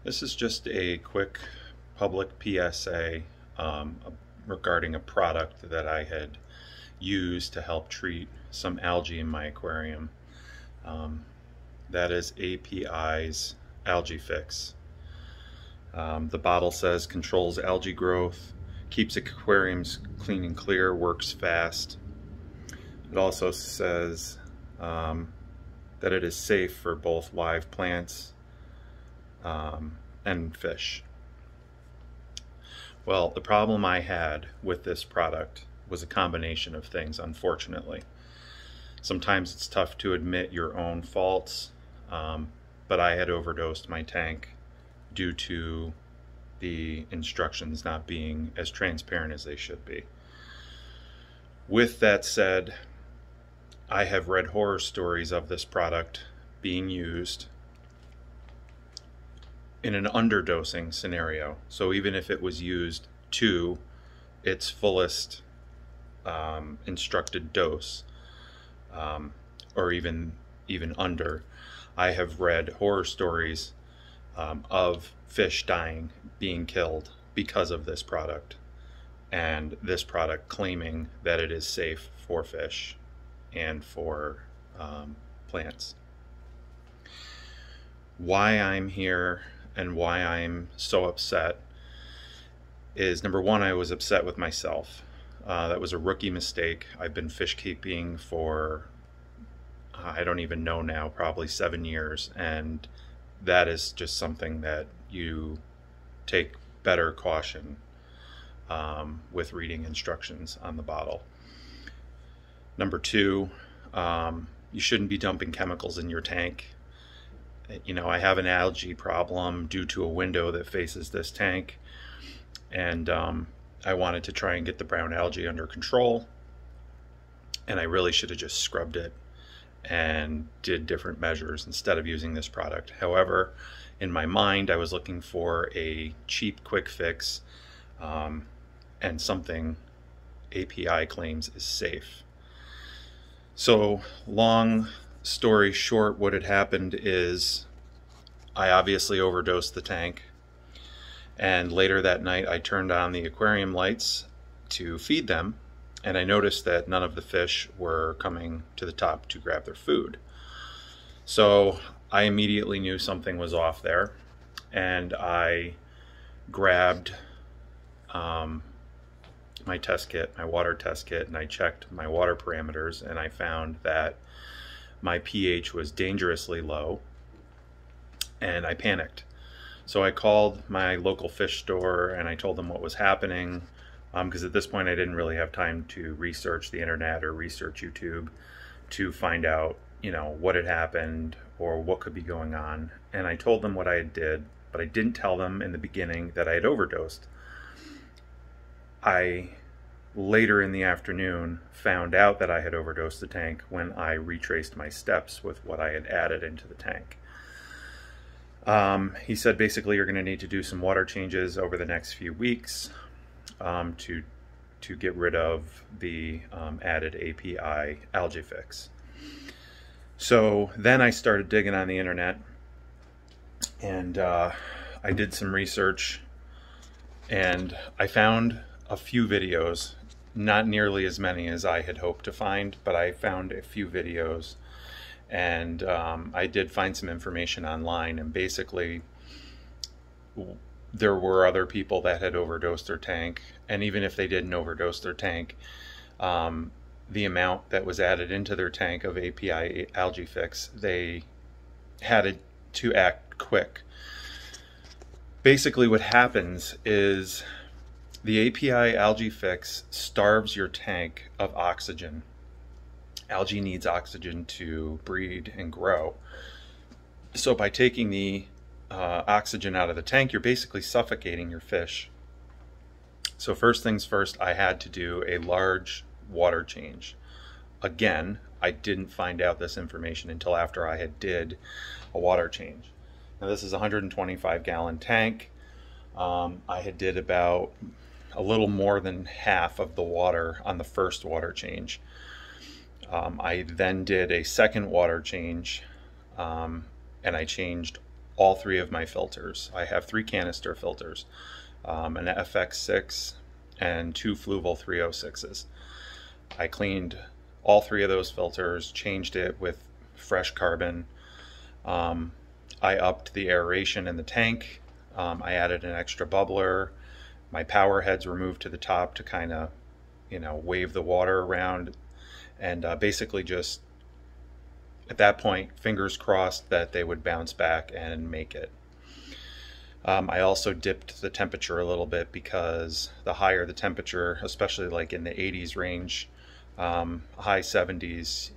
This is just a quick public PSA regarding a product that I had used to help treat some algae in my aquarium. That is API's Algae Fix. The bottle says controls algae growth, keeps aquariums clean and clear, works fast. It also says that it is safe for both live plants and fish. Well, the problem I had with this product was a combination of things, unfortunately. Sometimes it's tough to admit your own faults, but I had overdosed my tank due to the instructions not being as transparent as they should be. With that said, I have read horror stories of this product being used in an underdosing scenario. So even if it was used to its fullest instructed dose, or even under, I have read horror stories of fish dying, being killed because of this product, and this product claiming that it is safe for fish and for plants. Why I'm here and why I'm so upset is, number one, I was upset with myself. That was a rookie mistake. I've been fish keeping for, I don't even know now, probably 7 years, and that is just something that you take better caution with reading instructions on the bottle. Number two, you shouldn't be dumping chemicals in your tank. You know, I have an algae problem due to a window that faces this tank, and I wanted to try and get the brown algae under control, and I really should have just scrubbed it and did different measures instead of using this product. However, in my mind, I was looking for a cheap, quick fix and something API claims is safe. So, long story short, what had happened is I obviously overdosed the tank, and later that night I turned on the aquarium lights to feed them, and I noticed that none of the fish were coming to the top to grab their food. So I immediately knew something was off there, and I grabbed my test kit, my water test kit, and I checked my water parameters, and I found that my pH was dangerously low, and I panicked. So I called my local fish store and I told them what was happening, because at this point I didn't really have time to research the internet or research YouTube to find out, you know, what had happened or what could be going on. And I told them what I did, but I didn't tell them in the beginning that I had overdosed. I later in the afternoon found out that I had overdosed the tank when I retraced my steps with what I had added into the tank. He said basically you're going to need to do some water changes over the next few weeks to get rid of the added API Algae Fix. So then I started digging on the internet, and I did some research, and I found a few videos, not nearly as many as I had hoped to find, but I found a few videos, and I did find some information online, and basically there were other people that had overdosed their tank, and even if they didn't overdose their tank, the amount that was added into their tank of API Algae Fix, they had to act quick. Basically what happens is the API Algae Fix starves your tank of oxygen. Algae needs oxygen to breed and grow. So by taking the oxygen out of the tank, you're basically suffocating your fish. So first things first, I had to do a large water change. Again, I didn't find out this information until after I had did a water change. Now this is a 125-gallon tank. I had did about a little more than half of the water on the first water change. I then did a second water change, and I changed all three of my filters. I have 3 canister filters, an FX6 and 2 Fluval 306s. I cleaned all 3 of those filters, changed it with fresh carbon. I upped the aeration in the tank. I added an extra bubbler. My power heads were moved to the top to kind of, wave the water around, and basically just at that point, fingers crossed that they would bounce back and make it. I also dipped the temperature a little bit, because the higher the temperature, especially like in the 80s range, high 70s,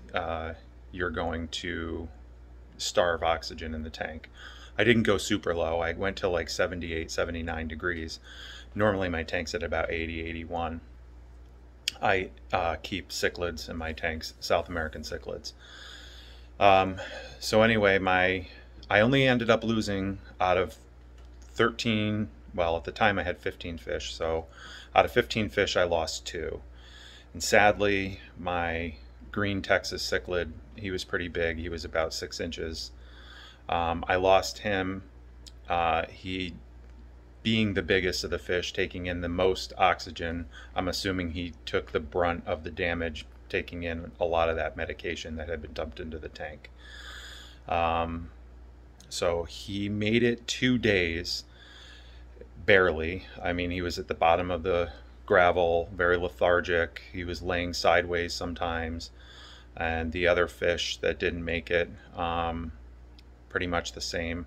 you're going to starve oxygen in the tank. I didn't go super low. I went to like 78, 79 degrees. Normally my tank's at about 80, 81. I keep cichlids in my tanks, South American cichlids. So anyway, I only ended up losing out of 13, well, at the time I had 15 fish, so out of 15 fish I lost 2. And sadly, my green Texas cichlid, he was pretty big, he was about 6 inches. I lost him, he being the biggest of the fish, taking in the most oxygen. I'm assuming he took the brunt of the damage, taking in a lot of that medication that had been dumped into the tank. So he made it 2 days, barely. I mean, he was at the bottom of the gravel, very lethargic. He was laying sideways sometimes. And the other fish that didn't make it, pretty much the same.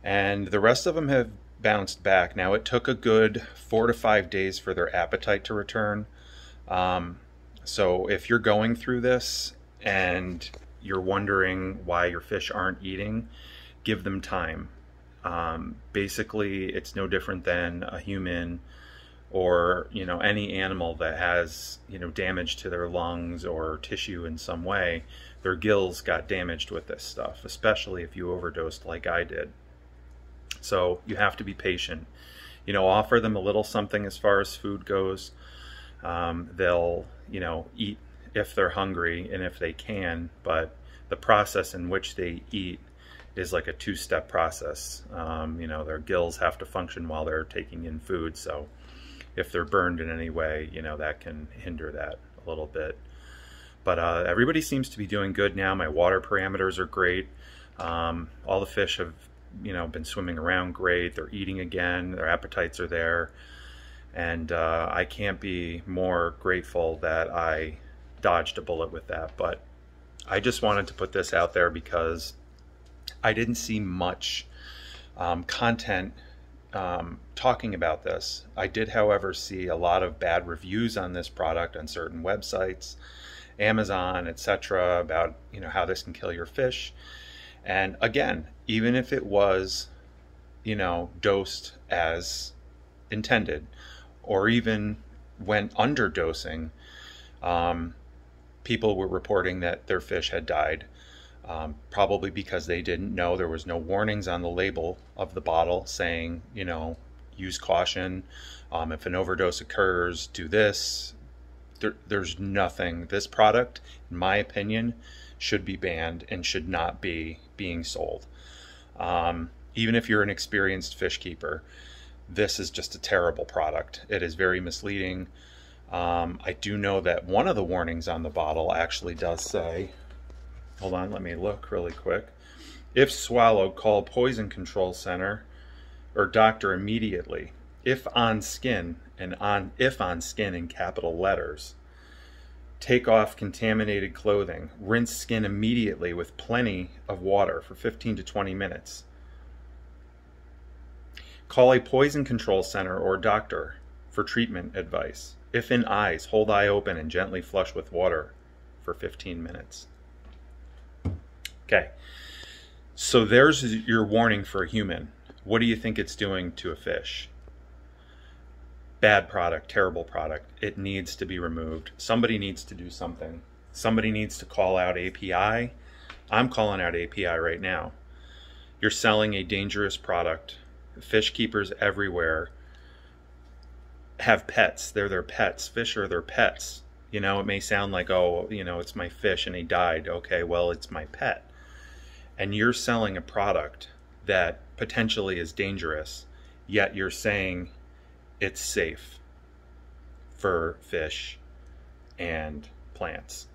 And the rest of them have bounced back. Now, it took a good 4 to 5 days for their appetite to return. So if you're going through this and you're wondering why your fish aren't eating, give them time. Basically, it's no different than a human or, any animal that has, damage to their lungs or tissue in some way. Their gills got damaged with this stuff, especially if you overdosed like I did. So you have to be patient. Offer them a little something as far as food goes. They'll, eat if they're hungry and if they can, but the process in which they eat is like a 2-step process. Their gills have to function while they're taking in food, so if they're burned in any way, that can hinder that a little bit. But everybody seems to be doing good now. My water parameters are great. All the fish have, been swimming around great. They're eating again. Their appetites are there. And I can't be more grateful that I dodged a bullet with that. But I just wanted to put this out there because I didn't see much content talking about this. I did, however, see a lot of bad reviews on this product on certain websites, Amazon, etc., about how this can kill your fish. And again, even if it was dosed as intended, or even went underdosing, people were reporting that their fish had died, probably because they didn't know. There was no warnings on the label of the bottle saying, use caution. If an overdose occurs, do this. There's nothing. This product, in my opinion, should be banned and should not be being sold. Even if you're an experienced fish keeper, this is just a terrible product. It is very misleading. I do know that one of the warnings on the bottle actually does say, hold on, let me look really quick. If swallowed, call Poison Control Center or doctor immediately. If on skin, and if on skin in capital letters. Take off contaminated clothing. Rinse skin immediately with plenty of water for 15 to 20 minutes. Call a poison control center or doctor for treatment advice. If in eyes, hold eye open and gently flush with water for 15 minutes. Okay, so there's your warning for a human. What do you think it's doing to a fish? Bad product, terrible product. It needs to be removed. Somebody needs to do something. Somebody needs to call out API. I'm calling out API right now. You're selling a dangerous product. Fish keepers everywhere have pets. They're their pets. Fish are their pets. It may sound like, oh, it's my fish and he died. Okay, well, it's my pet. And you're selling a product that potentially is dangerous, yet you're saying it's safe for fish and plants.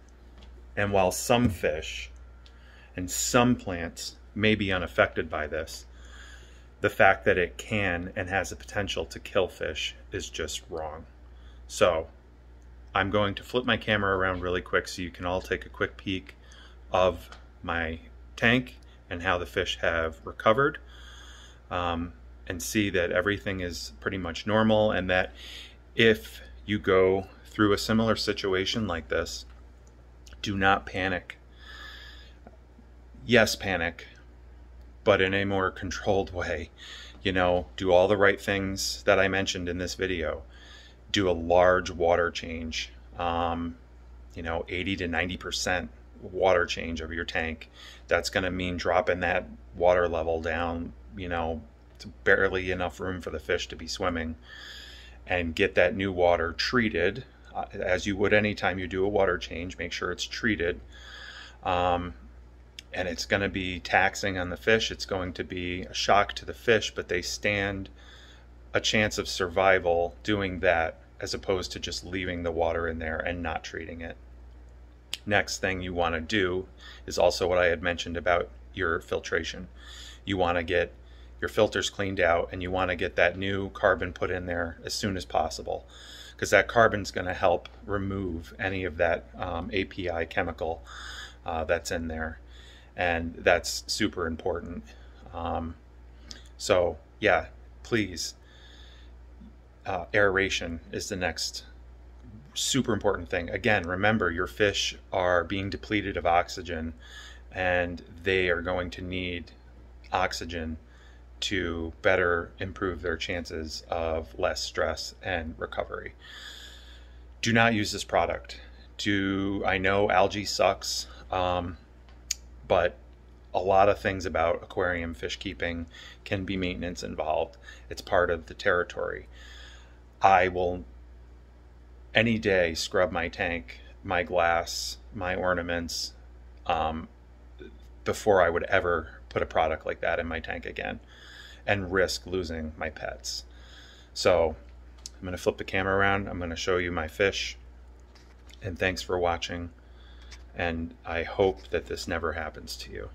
And while some fish and some plants may be unaffected by this, the fact that it can and has the potential to kill fish is just wrong. So I'm going to flip my camera around really quick so you can all take a quick peek of my tank and how the fish have recovered, and see that everything is pretty much normal, and that if you go through a similar situation like this, do not panic. Yes, panic, but in a more controlled way. You know, do all the right things that I mentioned in this video. Do a large water change, 80 to 90% water change of your tank. That's going to mean dropping that water level down, to barely enough room for the fish to be swimming, and get that new water treated as you would anytime you do a water change. Make sure it's treated. And it's going to be taxing on the fish. It's going to be a shock to the fish, but they stand a chance of survival doing that as opposed to just leaving the water in there and not treating it. Next thing you want to do is also what I had mentioned about your filtration. You want to get your filters cleaned out, and you want to get that new carbon put in there as soon as possible, because that carbon is going to help remove any of that API chemical that's in there, and that's super important. So yeah, please, aeration is the next super important thing. Again, remember, your fish are being depleted of oxygen, and they are going to need oxygen to better improve their chances of less stress and recovery. Do not use this product. I know algae sucks, but a lot of things about aquarium fish keeping can be maintenance involved. It's part of the territory. I will any day scrub my tank, my glass, my ornaments, before I would ever put a product like that in my tank again and risk losing my pets. So I'm going to flip the camera around. I'm going to show you my fish, and thanks for watching, and I hope that this never happens to you.